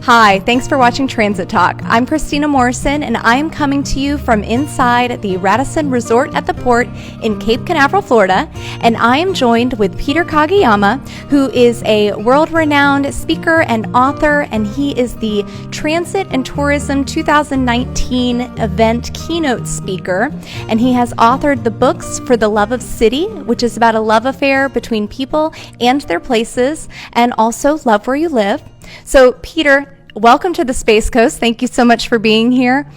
Hi, thanks for watching Transit Talk. I'm Christina Morrison, and I'm coming to you from inside the Radisson Resort at the Port in Cape Canaveral, Florida. And I am joined with Peter Kageyama, who is a world-renowned speaker and author, and he is the Transit and Tourism 2019 event keynote speaker. And he has authored the books For the Love of City, which is about a love affair between people and their places, and also Love Where You Live. So, Peter, welcome to the Space Coast. Thank you so much for being here.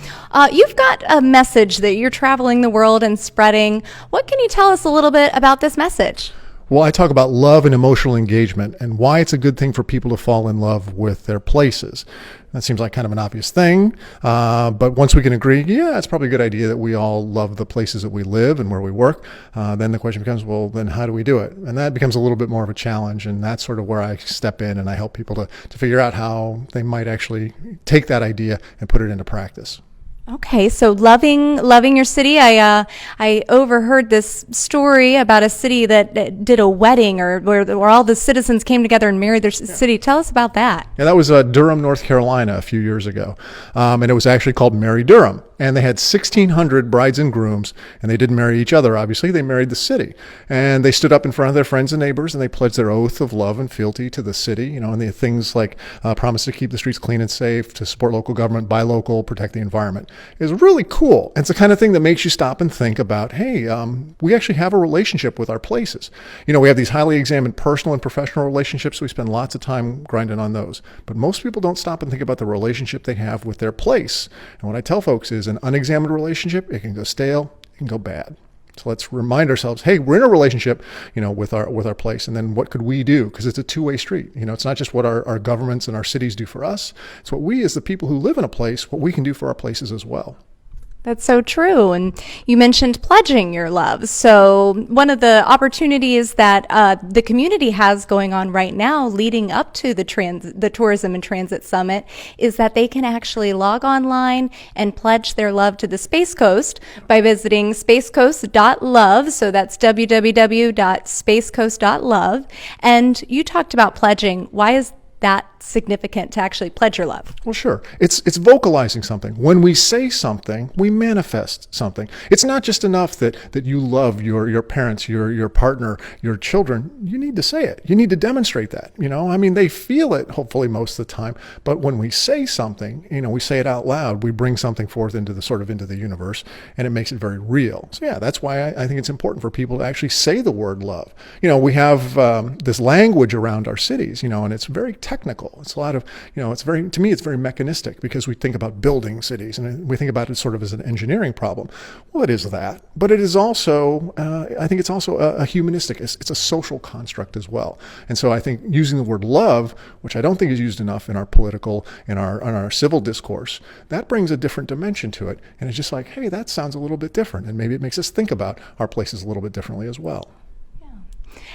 You've got a message that you're traveling the world and spreading. What can you tell us a little bit about this message? Well, I talk about love and emotional engagement and why it's a good thing for people to fall in love with their places. That seems like kind of an obvious thing, but once we can agree, yeah, it's probably a good idea that we all love the places that we live and where we work, then the question becomes, well, then how do we do it? And that becomes a little bit more of a challenge, and that's sort of where I step in and I help people to figure out how they might actually take that idea and put it into practice. Okay, so loving your city. I overheard this story about a city that did a wedding, or where all the citizens came together and married their city. Tell us about that. Yeah, that was Durham, North Carolina, a few years ago, and it was actually called Marry Durham. And they had 1,600 brides and grooms, and they didn't marry each other, obviously. They married the city. And they stood up in front of their friends and neighbors, and they pledged their oath of love and fealty to the city, and the things like promise to keep the streets clean and safe, to support local government, buy local, protect the environment. It was really cool. It's the kind of thing that makes you stop and think about, hey, we actually have a relationship with our places. We have these highly examined personal and professional relationships. We spend lots of time grinding on those. But most people don't stop and think about the relationship they have with their place. And what I tell folks is an unexamined relationship, it can go stale, it can go bad. So let's remind ourselves, hey, we're in a relationship, with our place, and then what could we do? Because it's a two-way street. It's not just what our governments and our cities do for us. It's what we, as the people who live in a place, what we can do for our places as well. That's so true. And you mentioned pledging your love. So one of the opportunities that the community has going on right now leading up to the Tourism and Transit Summit is that they can actually log online and pledge their love to the Space Coast by visiting spacecoast.love. So that's www.spacecoast.love. And you talked about pledging. Why is that significant to actually pledge your love? Well, sure. It's vocalizing something. When we say something, we manifest something. It's not just enough that you love your parents, your partner, your children. You need to say it. You need to demonstrate that. They feel it hopefully most of the time. But when we say something, we say it out loud. We bring something forth into the universe, and it makes it very real. So yeah, that's why I think it's important for people to actually say the word love. We have this language around our cities, and it's very technical. It's a lot of, to me, it's very mechanistic because we think about building cities and we think about it sort of as an engineering problem. Well, it is that, but it is also, I think it's also a humanistic, it's a social construct as well. And so I think using the word love, which I don't think is used enough in our political, in our civil discourse, that brings a different dimension to it. And it's just like, hey, that sounds a little bit different. And maybe it makes us think about our places a little bit differently as well.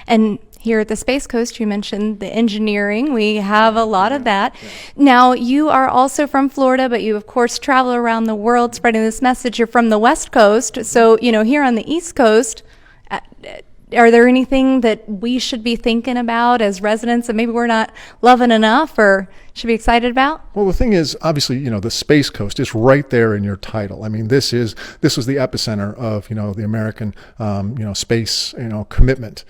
And here at the Space Coast, you mentioned the engineering. We have a lot of that. Yeah. Now, you are also from Florida, but you, of course, travel around the world spreading this message. You're from the West Coast. So, here on the East Coast, are there anything that we should be thinking about as residents that maybe we're not loving enough or should be excited about? Well, the thing is, obviously, the Space Coast is right there in your title. This was the epicenter of, the American, space, commitment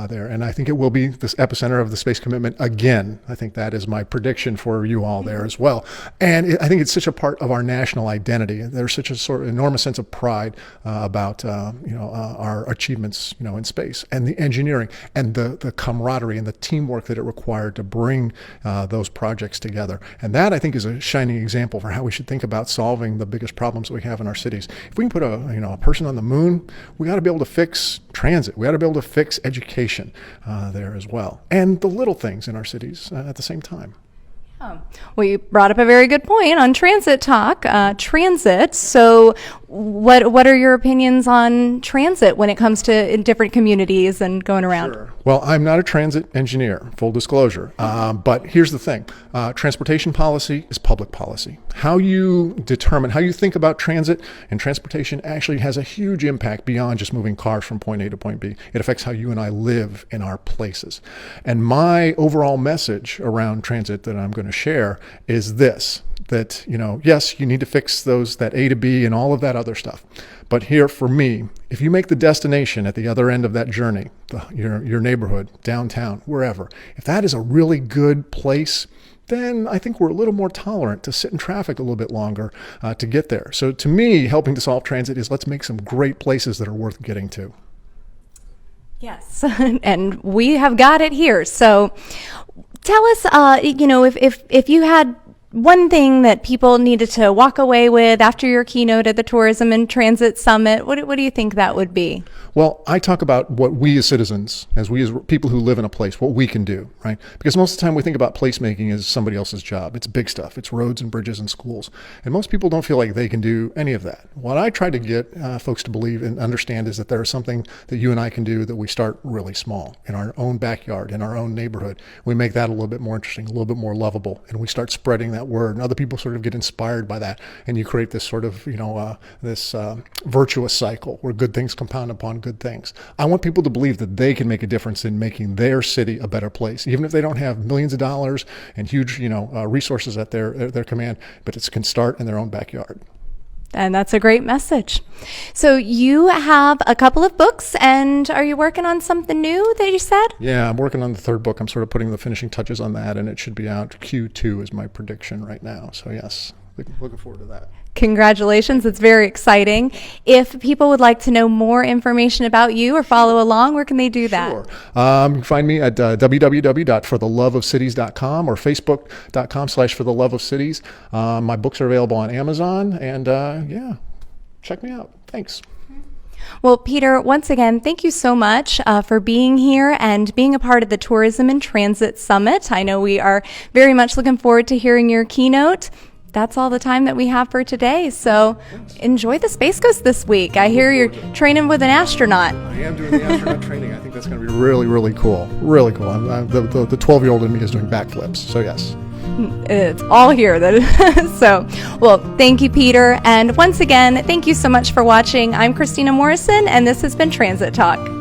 there. And I think it will be this epicenter of the space commitment again. I think that is my prediction for you all there as well. And I think it's such a part of our national identity. There's such a sort of enormous sense of pride about, our achievements, in space, and the engineering and the camaraderie and the teamwork that it required to bring those projects together. And that, I think, is a shining example for how we should think about solving the biggest problems that we have in our cities. If we can put a person on the moon, we got to be able to fix transit. We got to be able to fix education there as well. And the little things in our cities at the same time. Well, you brought up a very good point on Transit Talk. Transit. So what are your opinions on transit when it comes to in different communities and going around? Sure. Well, I'm not a transit engineer, full disclosure. But here's the thing. Transportation policy is public policy. How you determine, how you think about transit and transportation actually has a huge impact beyond just moving cars from point A to point B. It affects how you and I live in our places. And my overall message around transit that I'm going to share is this, that, yes, you need to fix that A to B and all of that other stuff. But here for me, if you make the destination at the other end of that journey, your neighborhood, downtown, wherever, if that is a really good place, then I think we're a little more tolerant to sit in traffic a little bit longer to get there. So to me, helping to solve transit is let's make some great places that are worth getting to. Yes, and we have got it here. So tell us, if you had one thing that people needed to walk away with after your keynote at the Tourism and Transit Summit, what do you think that would be? Well, I talk about what we as citizens, as people who live in a place, what we can do, right? Because most of the time we think about placemaking as somebody else's job. It's big stuff. It's roads and bridges and schools. And most people don't feel like they can do any of that. What I try to get folks to believe and understand is that there is something that you and I can do that we start really small in our own backyard, in our own neighborhood. We make that a little bit more interesting, a little bit more lovable, and we start spreading that word. And other people sort of get inspired by that. And you create this sort of, this virtuous cycle where good things compound upon good things. I want people to believe that they can make a difference in making their city a better place, even if they don't have millions of dollars and huge, resources at their command, but it can start in their own backyard. And that's a great message. So you have a couple of books, and are you working on something new that you said? Yeah, I'm working on the third book. I'm sort of putting the finishing touches on that, and it should be out Q2 is my prediction right now. So yes, looking forward to that. Congratulations. It's very exciting. If people would like to know more information about you or follow along, where can they do that? Sure. You can find me at www.fortheloveofcities.com or facebook.com/fortheloveofcities. My books are available on Amazon, and check me out. Thanks. Well, Peter, once again, thank you so much for being here and being a part of the Tourism and Transit Summit. I know we are very much looking forward to hearing your keynote. That's all the time that we have for today. So enjoy the Space Coast this week. I hear you're training with an astronaut. I am doing the astronaut training. I think that's going to be really, really cool. Really cool. The 12-year-old in me is doing backflips. So yes. It's all here. So, well, thank you, Peter. And once again, thank you so much for watching. I'm Christina Morrison, and this has been Transit Talk.